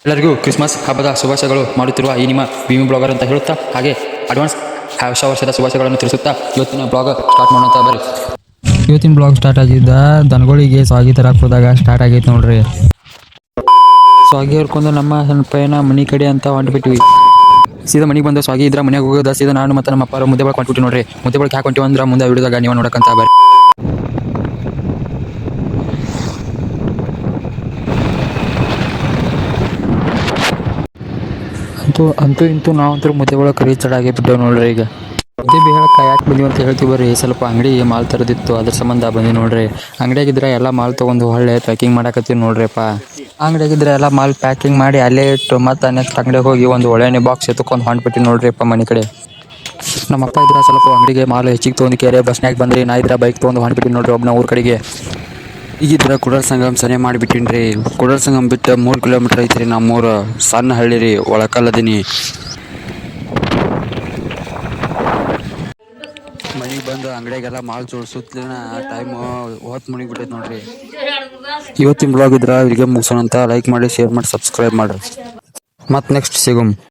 ಎಲ್ಲರಿಗೂ ಕ್ರಿಸ್ಮಸ್ ಹಬ್ಬದ ಶುಭಾಶಯಗಳು ಮಾಡುತ್ತಿರುವ ಈ ನಿಮ್ಮ ವಿಮಿ ಬ್ಲಾಗರ್ ಅಂತ ಹೇಳುತ್ತಾ ಹಾಗೆ ಅಡ್ವಾನ್ಸ್ ಹೊಸ ವರ್ಷದ ಶುಭಾಶಯಗಳನ್ನು ತಿಳಿಸುತ್ತಾ ಇವತ್ತಿನ ಬ್ಲಾಗ್ ಸ್ಟಾರ್ಟ್ ಮಾಡೋಂತ ಬರ್ರಿ. ಇವತ್ತಿನ ಬ್ಲಾಗ್ ಸ್ಟಾರ್ಟ್ ಆಗಿದ್ದ ದನಗಳಿಗೆ ಸ್ವಾಗಿ ತರಕ್ಕೆ ಹೋದಾಗ ಸ್ಟಾರ್ಟ್ ಆಗೈತೆ ನೋಡ್ರಿ. ಸ್ವಾಗಿ ಹರ್ಕೊಂಡು ನಮ್ಮ ಪೈನ ಮನೆ ಕಡೆ ಅಂತ ಹೊಂಟ್ಬಿಟ್ವಿ. ಸೀದಾ ಮನೆಗೆ ಬಂದು ಸ್ವಾಗಿ ಇದ್ರ ಮನೆಗೆ ಹೋಗೋದ ಸೀದಾ ನಾನು ಮತ್ತು ನಮ್ಮ ಅಪ್ಪ ಮುದ್ದೆ ಬಳಕೆ ಹೊಂಟ್ಬಿಟ್ಟು ನೋಡ್ರಿ. ಮುದ್ದೆ ಬಳಕೆ ಹಾಕೊಂತೀವಿ ಅಂದ್ರೆ ಮುಂದೆ ವಿಡಿಯೋದಾಗ ನೀವು ನೋಡಕ್ಕಂತ ಬರ್ರಿ. ಅಂತೂ ಇಂತೂ ನಾವಂತೂ ಮುದ್ದೆ ಒಳಗೆ ಕರಿ ಚಡಾಗಿ ಬಿಟ್ಟೇವೆ ನೋಡ್ರಿ. ಈಗ ಮುದ್ದೆ ಬೇಳಕ್ಕೆ ಯಾಕೆ ಬಂದೀವಿ ಅಂತ ಹೇಳ್ತೀವಿ ಬರ್ರಿ. ಸ್ವಲ್ಪ ಅಂಗಡಿ ಮಾಲ್ ತರದಿತ್ತು, ಅದ್ರ ಸಂಬಂಧ ಬಂದಿ ನೋಡ್ರಿ. ಅಂಗಡಿಯಾಗಿದ್ರೆ ಎಲ್ಲ ಮಾಲ್ ತೊಗೊಂಡು ಹೊಳ್ಳೆ ಪ್ಯಾಕಿಂಗ್ ಮಾಡಕತ್ತೀವಿ ನೋಡ್ರಿಪ್ಪ. ಅಂಗಡಿಯಾಗಿದ್ರೆ ಎಲ್ಲ ಮಾಲ್ ಪ್ಯಾಕಿಂಗ್ ಮಾಡಿ ಅಲ್ಲೇ ಇಟ್ಟು ಮತ್ತೆ ನೆಕ್ಸ್ಟ್ ಅಂಗಡಿಗೆ ಹೋಗಿ ಒಂದು ಒಳ್ಳೆಣ್ಣೆ ಬಾಕ್ಸ್ ಎತ್ಕೊಂಡು ಹೊಂಟ್ಬಿಟ್ಟು ನೋಡ್ರಿಪ್ಪ ಮನೆ ಕಡೆ. ನಮ್ಮಪ್ಪ ಇದ್ರೆ ಸ್ವಲ್ಪ ಅಂಗಡಿಗೆ ಮಾಲ್ ಹೆಚ್ಚಿಗೆ ತೊಗೊಂಡು ಕೇರೆ ಬಸ್ನಾಗ ಬಂದ್ರಿ. ನಾ ಇದ್ರೆ ಬೈಕ್ ತೊಗೊಂಡು ಹೊಂಟ್ಬಿಟ್ಟು ನೋಡ್ರಿ ಒಬ್ಬನ ಊರ ಕಡೆಗೆ. ಈಗಿದ್ರ ಕುಡಲ್ ಸಂಗಮ್ ಸನೆ ಮಾಡಿಬಿಟ್ಟಿನ್ರಿ. ಕುಡಲ್ ಸಂಗಮ್ ಬಿಟ್ಟು 3 ಕಿಲೋಮೀಟರ್ ಐತ್ರಿ ನಮ್ಮೂರು. ಸಣ್ಣ ಹಳ್ಳಿ ರೀ, ಒಳಕಲ್ಲದೀನಿ. ಮನೆಗೆ ಬಂದು ಅಂಗಡಿಯಾಗೆಲ್ಲ ಮಾಲ್ ಜೋಡಿಸುತ್ತಲಿನ ಟೈಮು ಹೊತ್ತು ಮುಣಿಗ್ಬಿಟ್ಟೈತೆ ನೋಡ್ರಿ. ಇವತ್ತಿನ ಬ್ಲಾಗ್ ಇದ್ರೆ ಇಲ್ಲಿಗೆ ಮುಗಿಸೋಣಂತ. ಲೈಕ್ ಮಾಡಿ, ಶೇರ್ ಮಾಡಿ, ಸಬ್ಸ್ಕ್ರೈಬ್ ಮಾಡ್ರಿ. ಮತ್ತೆ ನೆಕ್ಸ್ಟ್ ಸಿಗುಮ್.